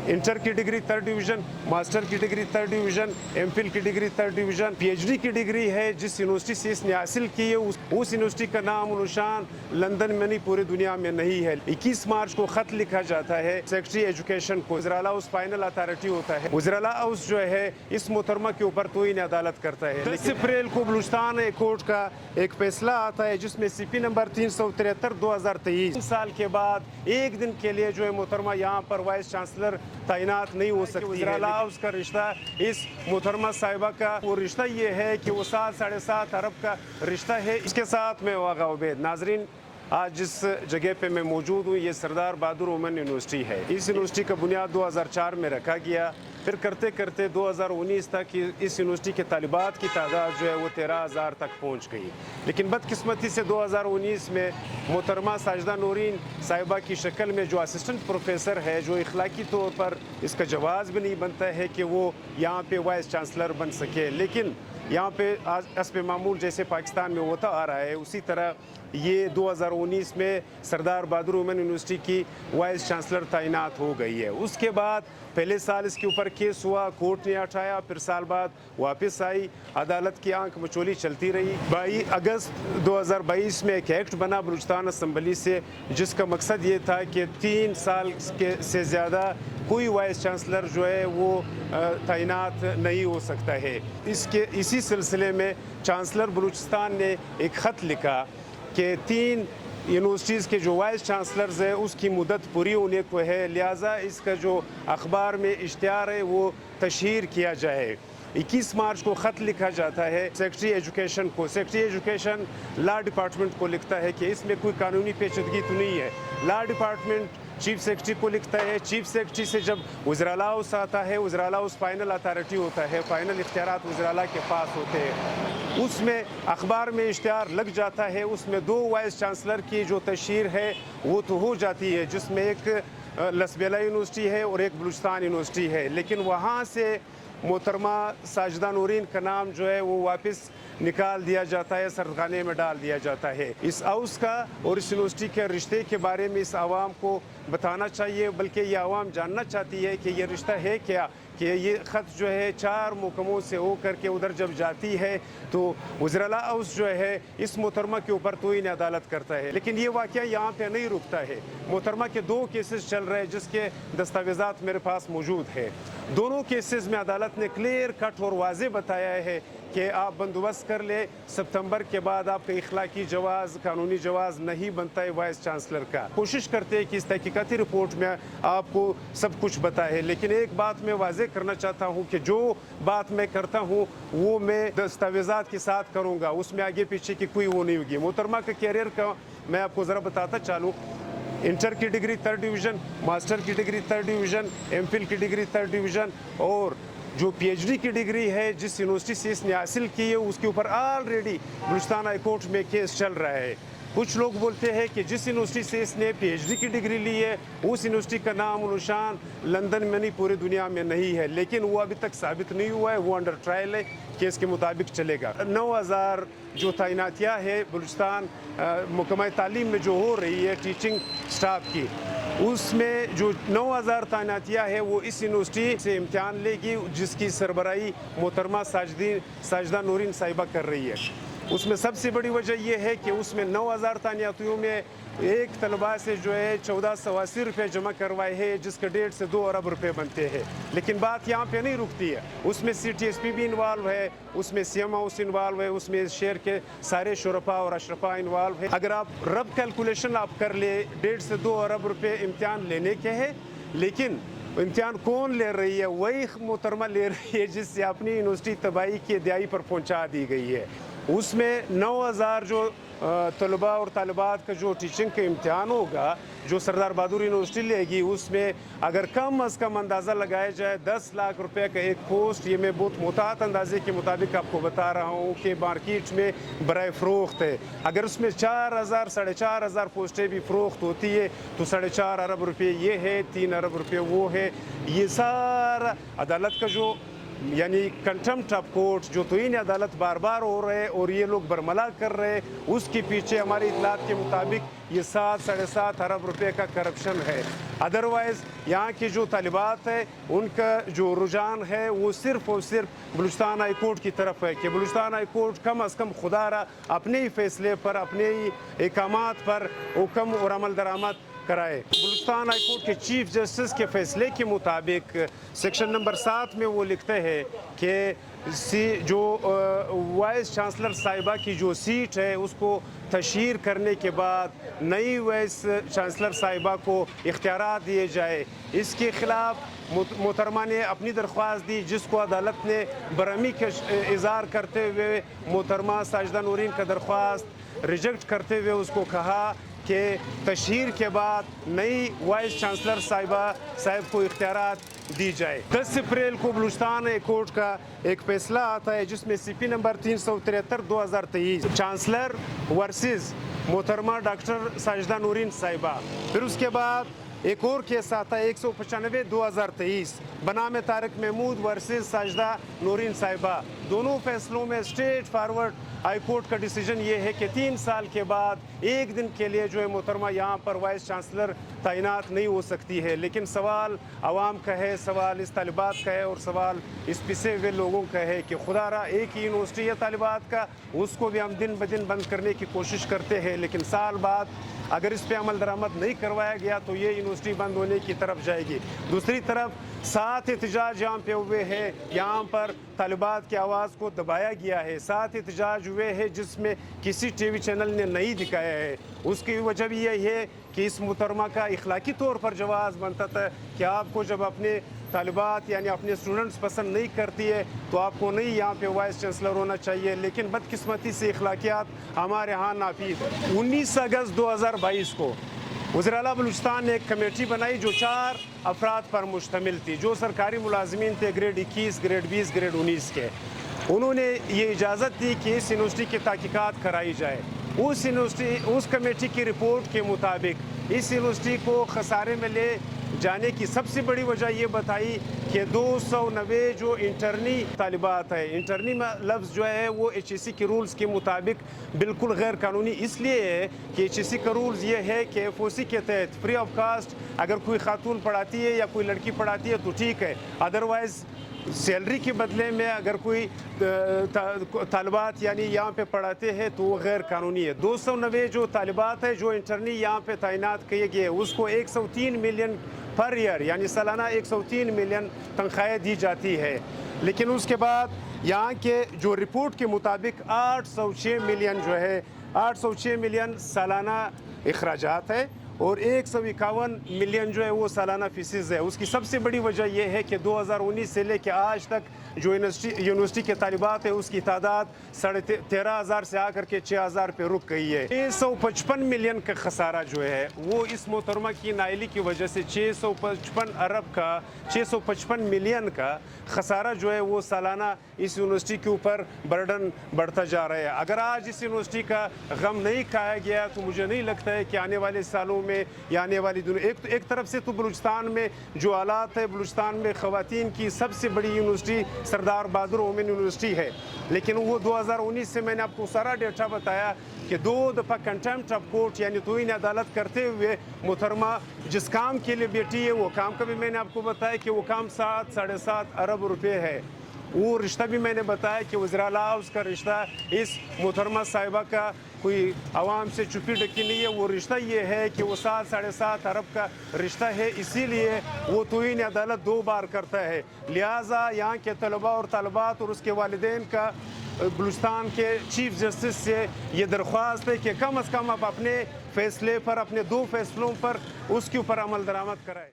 Inter की degree 3rd division, master की degree 3rd division, MPhil की डिग्री 3rd डिवीज़न, पीएचडी की degree है जिस यूनिवर्सिटी से इसने हासिल की है उस यूनिवर्सिटी का नाम और निशान लंदन में नहीं पूरी दुनिया में नहीं है। 21 मार्च को खत लिखा जाता है सेक्रेटरी एजुकेशन को। वज़ीर-ए-आला हाउस फाइनल अथॉरिटी होता है। वज़ीर-ए-आला हाउस जो है इस मोहतरमा के ऊपर तोइन अदालत करता है। 10 अप्रैल को बलूचिस्तान हाई कोर्ट का एक फैसला आता है जिसमें CP नंबर 373 2023 साल के बाद एक दिन के लिए जो है मोहतरमा यहाँ पर वाइस चांसलर तैनात नहीं हो सकती है। वज़ीर-ए-आला हाउस का रिश्ता इस मोहतरमा साहिबा का वो रिश्ता ये है कि वो 7-7.5 अरब का रिश्ता है। इसके साथ में वाक़ा उबैद। नाजरीन, आज जिस जगह पे मैं मौजूद हूँ ये सरदार बहादुर वुमेन यूनिवर्सिटी है। इस यूनिवर्सिटी का बुनियाद 2004 में रखा गया। फिर करते करते 2019 तक इस यूनिवर्सिटी के तालिबात की तादाद जो है वो 13,000 तक पहुँच गई। लेकिन बदकिस्मती से 2019 में मोहतरमा साजिदा नूरीन साहिबा की शक्ल में जो असिस्टेंट प्रोफेसर है, जो इखलाकी तौर पर इसका जवाज़ भी नहीं बनता है कि वो यहाँ पे वाइस चांसलर बन सके, लेकिन यहाँ पे आज हस्ब मामूल जैसे पाकिस्तान में होता आ रहा है उसी तरह ये 2019 में सरदार बहादुर वुमेन यूनिवर्सिटी की वाइस चांसलर तैनात हो गई है। उसके बाद पहले साल इसके ऊपर केस हुआ, कोर्ट ने हटाया, फिर साल बाद वापस आई, अदालत की आंख मचोली चलती रही। 22 अगस्त 2022 में एक एक्ट बना बलूचिस्तान असम्बली से जिसका मकसद ये था कि 3 साल से ज़्यादा कोई वाइस चांसलर जो है वो तैनात नहीं हो सकता है। इसी सिलसिले में चांसलर बलूचिस्तान ने एक ख़त लिखा कि 3 यूनिवर्सिटीज़ के जो वाइस चांसलर्स है उसकी मुद्दत पूरी होने को है, लिहाजा इसका जो अखबार में इश्तिहार है वो तशहीर किया जाए। 21 मार्च को ख़त लिखा जाता है सेक्रेटरी एजुकेशन को। सेक्रेटरी एजुकेशन लॉ डिपार्टमेंट को लिखता है कि इसमें कोई कानूनी पेचीदगी तो नहीं है। लॉ डिपार्टमेंट चीफ सेक्रेटरी को लिखता है। चीफ सेक्रेटरी से जब वज़ीर-ए-आला हाउस आता है, वज़ीर-ए-आला हाउस फाइनल अथॉरिटी होता है, फाइनल इख्तियारात वज़ीर-ए-आला के पास होते हैं। उसमें अखबार में इश्तिहार लग जाता है, उसमें 2 वाइस चांसलर की जो तशहीर है वो तो हो जाती है, जिसमें एक लसबेला यूनिवर्सिटी है और एक बलूचिस्तान यूनिवर्सिटी है। लेकिन वहाँ से मोहतरमा साजिदा नूरीन का नाम जो है वो वापस निकाल दिया जाता है, सरखाने में डाल दिया जाता है। इस हाउस का और इस यूनिवर्सिटी के रिश्ते के बारे में इस आवाम को बताना चाहिए, बल्कि ये आवाम जानना चाहती है कि ये रिश्ता है क्या, कि ये ख़त जो है 4 महकमों से हो करके उधर जब जाती है तो वज़ीर-ए-आला हाउस जो है इस मोहतरमा के ऊपर तोइन अदालत करता है। लेकिन ये वाक़या यहाँ पे नहीं रुकता है। मोहतरमा के 2 केसेस चल रहे हैं जिसके दस्तावेज़ात मेरे पास मौजूद है। दोनों केसेस में अदालत ने क्लियर कट और वाज़े बताया है कि आप बंदोबस्त कर ले, सितंबर के बाद आपका इखलाकी जवाज़, कानूनी जवाज़ नहीं बनता है वाइस चांसलर का। कोशिश करते हैं कि इस तहकीकाती रिपोर्ट में आपको सब कुछ बताए, लेकिन एक बात मैं वाज़े करना चाहता हूँ कि जो बात मैं करता हूँ वो मैं दस्तावेज़ात के साथ करूँगा, उसमें आगे पीछे की कोई वो नहीं होगी। मोहतरमा के कैरियर का मैं आपको ज़रा बताता चालूँ। इंटर की डिग्री 3rd डिवीज़न, मास्टर की डिग्री 3rd डिवीज़न, एमफिल की डिग्री 3rd डिवीज़न और जो पीएचडी की डिग्री है जिस यूनिवर्सिटी से इसने हासिल की है उसके ऊपर ऑलरेडी बलूचिस्तान हाई कोर्ट में केस चल रहा है। कुछ लोग बोलते हैं कि जिस यूनिवर्सिटी से इसने पीएचडी की डिग्री ली है उस यूनिवर्सिटी का नाम और निशान लंदन में नहीं पूरी दुनिया में नहीं है, लेकिन वो अभी तक साबित नहीं हुआ है, वो अंडर ट्रायल है, केस के मुताबिक चलेगा। 9,000 जो तैनातियाँ है बलूचिस्तान महकमा तालीम में जो हो रही है टीचिंग स्टाफ की, उसमें जो 9,000 तैनातियाँ है वो इस यूनिवर्सिटी से इम्तिहान लेगी जिसकी सरबराही मोहतरमा साजिदा नूरीन साहिबा कर रही है। उसमें सबसे बड़ी वजह यह है कि उसमें 9,000 तैनातियों में एक तलबा से जो है 1480 रुपये जमा करवाए हैं जिसके 1.5 से 2 अरब रुपए बनते हैं। लेकिन बात यहाँ पे नहीं रुकती है, उसमें CTSP भी इन्वॉल्व है, उसमें CM हाउस इन्वॉल्व है, उसमें शहर के सारे शुरफा और अशरफा इन्वॉल्व है। अगर आप रब कैलकुलेशन आप कर ले 1.5 से 2 अरब रुपये इम्तिहान लेने के हैं, लेकिन इम्तिहान कौन ले रही है? वही मोहतरमा ले रही है जिससे अपनी यूनिवर्सिटी तबाही की दिहाई पर पहुँचा दी गई है। उसमें 9,000 जो तलबा और तालिबात का जो टीचिंग का इम्तिहान होगा जो सरदार बहादुर यूनिवर्सिटी लेगी, उसमें अगर कम अज़ कम अंदाज़ा लगाया जाए 10 लाख रुपए का एक पोस्ट, ये मैं बहुत मुताहत अंदाजे के मुताबिक आपको बता रहा हूँ कि मार्केट में बराए फ़रोख्त है। अगर उसमें 4,000 4,500 पोस्टें भी फ़रोख्त होती है तो 4.5 अरब रुपये ये है, 3 अरब रुपये वो है। ये सारा अदालत का जो यानी कंटेम्प्ट ऑफ कोर्ट जो तोहीन अदालत बार बार हो रहे और ये लोग बरमला कर रहे, उसके पीछे हमारी इतलात के मुताबिक ये 7-7.5 अरब रुपए का करप्शन है। अदरवाइज़ यहाँ की जो तालिबात है उनका जो रुझान है वो सिर्फ़ और सिर्फ बलूचिस्तान हाई कोर्ट की तरफ है कि बलूचिस्तान हाई कोर्ट कम अज़ कम खुदारा अपने ही फैसले पर, अपने ही अहकामात पर हुक्म और अमल दरामद कराए। बलूचिस्तान हाई कोर्ट के चीफ जस्टिस के फैसले के मुताबिक सेक्शन नंबर 7 में वो लिखते हैं कि जो वाइस चांसलर साहिबा की जो सीट है उसको तशहीर करने के बाद नई वाइस चांसलर साहिबा को इख्तियारात दिए जाए। इसके ख़िलाफ़ मोहतरमा ने अपनी दरख्वास्त दी, जिसको अदालत ने बरहमी का इज़हार करते हुए मोहतरमा साजिदा नूरीन का दरख्वास्त रिजेक्ट करते हुए उसको कहा कि तशहीर के बाद नई वाइस चांसलर साहिब को इख्तियारात दी जाए। 10 अप्रैल को बलूचिस्तान हाई कोर्ट का एक फैसला आता है जिसमें CP नंबर 373/2023 चांसलर वर्सेस मोहतरमा डॉक्टर साजिदा नूरीन साहिबा। फिर उसके बाद एक और केस आता है 195/2023 बनाम तारिक महमूद वर्सेस साजिदा नूरीन साहिबा। दोनों फैसलों में स्ट्रेट फॉरवर्ड हाई कोर्ट का डिसीजन ये है कि 3 साल के बाद एक दिन के लिए जो है मोहतरमा यहाँ पर वाइस चांसलर तैनात नहीं हो सकती है। लेकिन सवाल आवाम का है, सवाल इस तालिबात का है और सवाल इस पिसे हुए लोगों का है कि खुदारा एक ही यूनिवर्सिटी है तालिबात का, उसको भी हम दिन ब दिन बंद करने की कोशिश करते हैं, लेकिन साल बाद अगर इस पे अमल दरामद नहीं करवाया गया तो ये यूनिवर्सिटी बंद होने की तरफ जाएगी। दूसरी तरफ 7 एहतजाज यहाँ पे हुए हैं, यहाँ पर तालिबात की आवाज़ को दबाया गया है। 7 एहतजाज हुए हैं जिसमें किसी TV चैनल ने नहीं दिखाया है। उसकी वजह भी यही है कि इस मुहतरमा का इखलाकी तौर पर जवाब बनता था कि आपको जब अपने तालिबात यानी अपने स्टूडेंट्स पसंद नहीं करती है तो आपको नहीं यहाँ पे वाइस चांसलर होना चाहिए, लेकिन बदकिस्मती से इखलाकियात हमारे यहाँ नाफिज। 19 अगस्त 2022 को वज़ीर-ए-आला बलूचिस्तान ने एक कमेटी बनाई जो 4 अफराद पर मुश्तमिल थी, जो सरकारी मुलाजमीन थे ग्रेड 21, ग्रेड 20, ग्रेड 19 के। उन्होंने ये इजाज़त दी कि इस यूनिवर्सिटी की तहकीकात कराई जाए। उस कमेटी की रिपोर्ट के मुताबिक इस यूनिवर्सिटी को खसारे में ले जाने की सबसे बड़ी वजह ये बताई कि 290 जो इंटरनी तालिबात है, इंटरनी में लफ्ज़ जो है वो HEC के रूल्स के मुताबिक बिल्कुल गैर कानूनी इसलिए है कि HEC का रूल्स ये है कि FOC के तहत फ्री ऑफ कास्ट अगर कोई खातून पढ़ाती है या कोई लड़की पढ़ाती है तो ठीक है, अदरवाइज़ सैलरी के बदले में अगर कोई तालिबात यानी यहाँ पे पढ़ाते हैं तो वो गैर कानूनी है। 290 जो तालिबात है जो इंटरनी यहाँ पे तैनात किए गए उसको 103 मिलियन पर ईयर यानी सालाना 103 मिलियन तनख्वाहें दी जाती है। लेकिन उसके बाद यहाँ के जो रिपोर्ट के मुताबिक 806 मिलियन जो है 806 मिलियन सालाना अखराजात है और 151 मिलियन जो है वो सालाना फीसिस है। उसकी सबसे बड़ी वजह यह है कि 2019 से लेकर आज तक जो यूनिवर्सिटी के तालिबात है उसकी तादाद 13,500 से आकर के 6,000 पे रुक गई है। 655 मिलियन का खसारा जो है वो इस मोहतरमा की नाइली की वजह से 655 मिलियन का खसारा जो है वो सालाना इस यूनिवर्सिटी के ऊपर बर्डन बढ़ता जा रहा है। अगर आज इस यूनिवर्सिटी का गम नहीं खाया गया तो मुझे नहीं लगता है कि आने वाले सालों में या आने वाली दुनिया एक तरफ से तो बलूचिस्तान में जो हालात है, बलूचिस्तान में ख़वातीन की सबसे बड़ी यूनिवर्सिटी सरदार बहादुर वुमेन यूनिवर्सिटी है, लेकिन वो 2019 से मैंने आपको सारा डेटा बताया कि 2 दफ़ा कंटेम्प्ट ऑफ कोर्ट यानी तौहीन अदालत करते हुए मोहतरमा जिस काम के लिए बैठी है वो काम का भी मैंने आपको बताया कि वो काम 7-7.5 अरब रुपए है। वो रिश्ता भी मैंने बताया कि वज़ीर-ए-आला उसका रिश्ता इस मोहतरमा साहिबा का कोई आवाम से चुपी डकी नहीं है। वो रिश्ता ये है कि वो 7-7.5 अरब का रिश्ता है, इसीलिए वो तौहीन अदालत 2 बार करता है। लिहाजा यहाँ के तलबा और तलबात और उसके वालिदैन का बलूचिस्तान के चीफ जस्टिस से ये दरख्वास्त है कि कम अज़ कम आप अपने फ़ैसले पर, अपने 2 फैसलों पर उसके ऊपर अमल दरामद कराए।